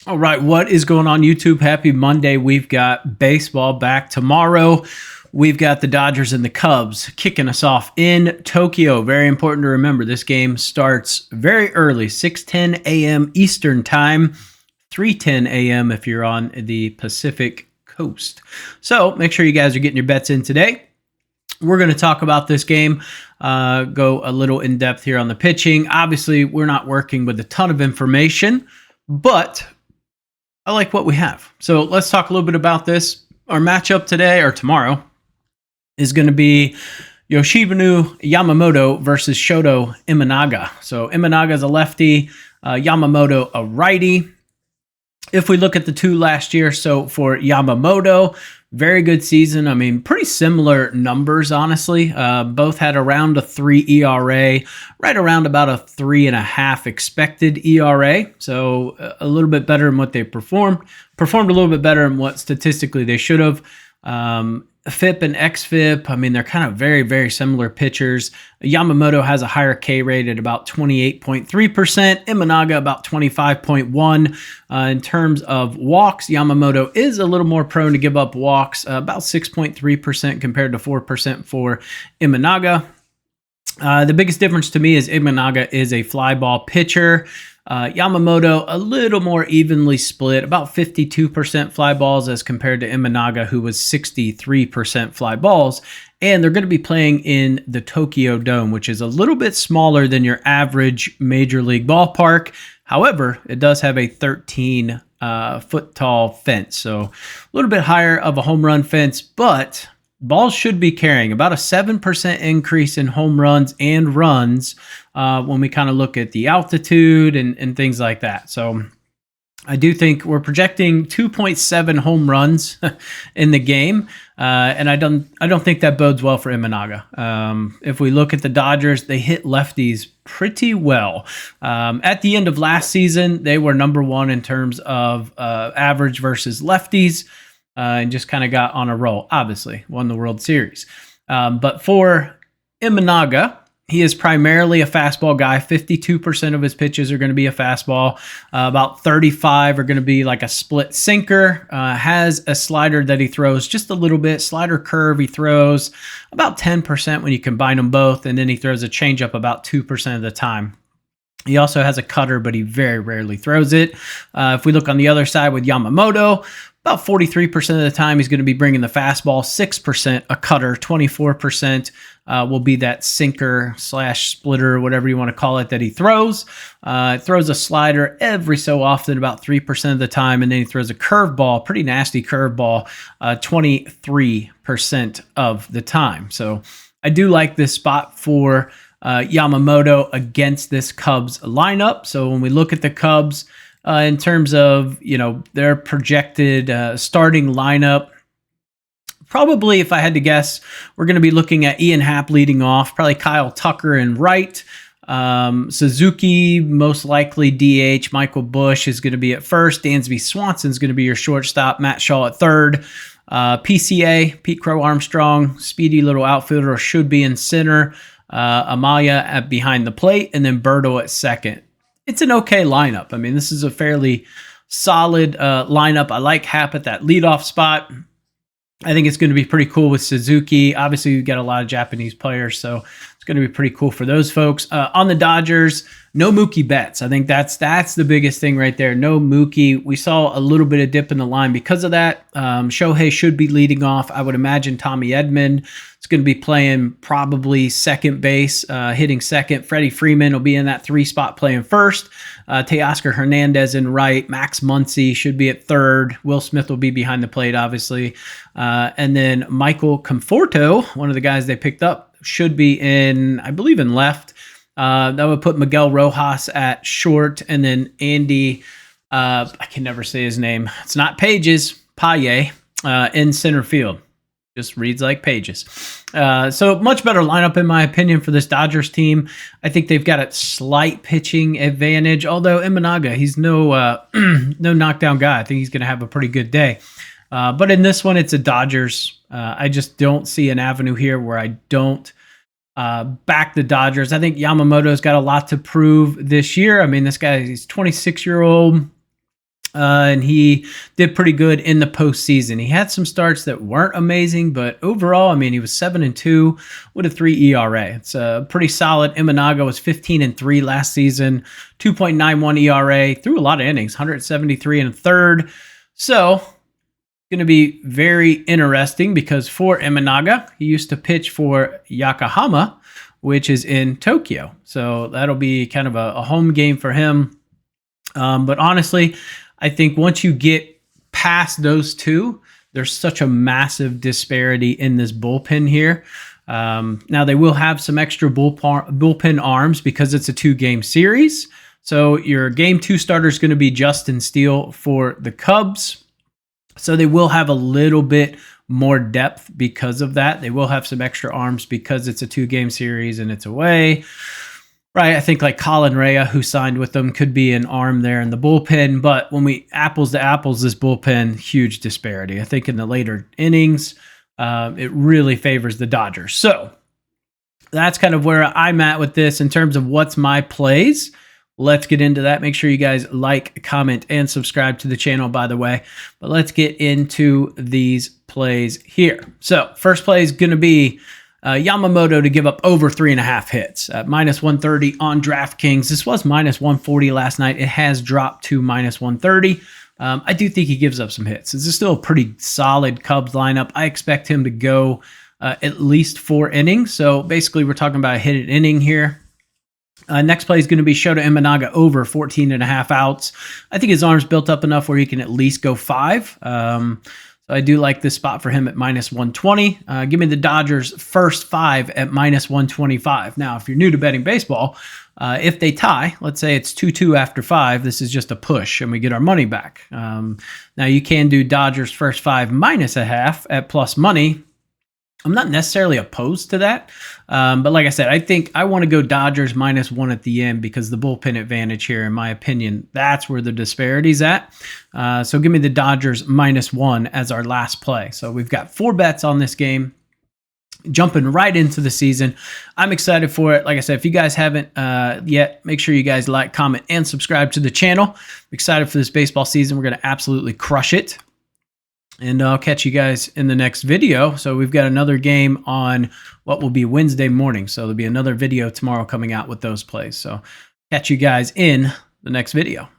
All right, what is going on, YouTube? Happy Monday. We've got baseball back tomorrow. We've got the Dodgers and the Cubs kicking us off in Tokyo. Very important to remember, this game starts very early, 6:10 a.m. Eastern Time, 3:10 a.m. if you're on the Pacific Coast. So make sure you guys are getting your bets in today. We're going to talk about this game, go a little in depth here on the pitching. Obviously, we're not working with a ton of information, but I like what we have. So let's talk a little bit about this. Our matchup today or tomorrow is going to be Yoshibanu Yamamoto versus Shoto Imanaga. So Imanaga is a lefty, Yamamoto a righty. If we look at the two last year, so for Yamamoto, very good season. I mean, pretty similar numbers, honestly. Both had around a 3 ERA, right around about a 3.5 expected ERA. So a little bit better than what they performed. Performed a little bit better than what statistically they should have. FIP and XFIP, I mean, they're kind of very, very similar pitchers. Yamamoto has a higher K rate at about 28.3%. Imanaga about 25.1%. In terms of walks, Yamamoto is a little more prone to give up walks, about 6.3% compared to 4% for Imanaga. The biggest difference to me is Imanaga is a fly ball pitcher. Yamamoto, a little more evenly split, about 52% fly balls as compared to Imanaga, who was 63% fly balls. And they're going to be playing in the Tokyo Dome, which is a little bit smaller than your average major league ballpark. However, it does have a 13-foot tall fence, so a little bit higher of a home run fence, but balls should be carrying about a 7% increase in home runs and runs when we kind of look at the altitude and things like that. So I do think we're projecting 2.7 home runs in the game, and I don't think that bodes well for Imanaga. If we look at the Dodgers, they hit lefties pretty well. At the end of last season, they were number one in terms of average versus lefties. And just kind of got on a roll. Obviously, won the World Series. But for Imanaga, he is primarily a fastball guy. 52% of his pitches are going to be a fastball. About 35 are going to be like a split sinker. Has a slider that he throws just a little bit. Slider curve he throws about 10% when you combine them both. And then he throws a changeup about 2% of the time. He also has a cutter, but he very rarely throws it. If we look on the other side with Yamamoto, about 43% of the time he's going to be bringing the fastball, 6% a cutter, 24% will be that sinker / splitter, whatever you want to call it, that he throws. Throws a slider every so often, about 3% of the time, and then he throws a curveball, pretty nasty curveball, 23% of the time. So I do like this spot for Yamamoto against this Cubs lineup. So when we look at the Cubs, in terms of, their projected starting lineup, probably, if I had to guess, we're going to be looking at Ian Happ leading off, probably Kyle Tucker in right, Suzuki, most likely DH, Michael Busch is going to be at first, Dansby Swanson is going to be your shortstop, Matt Shaw at third, PCA, Pete Crow Armstrong, speedy little outfielder, should be in center, Amaya at behind the plate, and then Berto at second. It's an okay lineup. I mean, this is a fairly solid lineup. I like Happ at that leadoff spot. I think it's going to be pretty cool with Suzuki. Obviously, you've got a lot of Japanese players, so it's going to be pretty cool for those folks. On the Dodgers, no Mookie Betts. I think that's the biggest thing right there. No Mookie. We saw a little bit of dip in the line because of that. Shohei should be leading off. I would imagine Tommy Edman is going to be playing probably second base, hitting second. Freddie Freeman will be in that 3 spot playing first. Teoscar Hernandez in right. Max Muncy should be at third. Will Smith will be behind the plate, obviously. And then Michael Conforto, one of the guys they picked up, should be in, I believe, in left. That would put Miguel Rojas at short, and then Andy, I can never say his name. It's not Pages, Paye, in center field. Just reads like Pages. So much better lineup, in my opinion, for this Dodgers team. I think they've got a slight pitching advantage, although Imanaga, he's no knockdown guy. I think he's going to have a pretty good day. But in this one, it's a Dodgers. I just don't see an avenue here where I don't back the Dodgers. I think Yamamoto's got a lot to prove this year. I mean, this guy, he's 26-year-old. And he did pretty good in the postseason. He had some starts that weren't amazing, but overall, I mean, he was 7-2 with a 3 ERA. It's pretty solid. Imanaga was 15-3 last season, 2.91 ERA, threw a lot of innings, 173 and a third. So, going to be very interesting because for Imanaga, he used to pitch for Yokohama, which is in Tokyo. So that'll be kind of a home game for him. But honestly, I think once you get past those two, there's such a massive disparity in this bullpen here. Now, they will have some extra bullpen arms because it's a 2-game series. So your game 2 starter is going to be Justin Steele for the Cubs. So they will have a little bit more depth because of that. They will have some extra arms because it's a 2-game series and it's away. Right, I think like Colin Rea, who signed with them, could be an arm there in the bullpen. But when we apples to apples, this bullpen, huge disparity. I think in the later innings, it really favors the Dodgers. So that's kind of where I'm at with this in terms of what's my plays. Let's get into that. Make sure you guys like, comment, and subscribe to the channel, by the way. But let's get into these plays here. So first play is going to be Yamamoto to give up over 3.5 hits at -130 on DraftKings. This was -140 last night. It has dropped to -130. I do think he gives up some hits. This is still a pretty solid Cubs lineup. I expect him to go at least 4 innings. So basically, we're talking about a hit an inning here. Next play is going to be Shota Imanaga over 14.5 outs. I think his arm's built up enough where he can at least go 5. So I do like this spot for him at -120. Give me the Dodgers first 5 at -125. Now, if you're new to betting baseball, if they tie, let's say it's 2-2 after 5, this is just a push and we get our money back. Now, you can do Dodgers first 5 -0.5 at plus money. I'm not necessarily opposed to that. But like I said, I think I want to go Dodgers -1 at the end because the bullpen advantage here, in my opinion, that's where the disparity's at. So give me the Dodgers -1 as our last play. So we've got 4 bets on this game. Jumping right into the season. I'm excited for it. Like I said, if you guys haven't yet, make sure you guys like, comment, and subscribe to the channel. I'm excited for this baseball season. We're going to absolutely crush it. And I'll catch you guys in the next video. So we've got another game on what will be Wednesday morning. So there'll be another video tomorrow coming out with those plays. So catch you guys in the next video.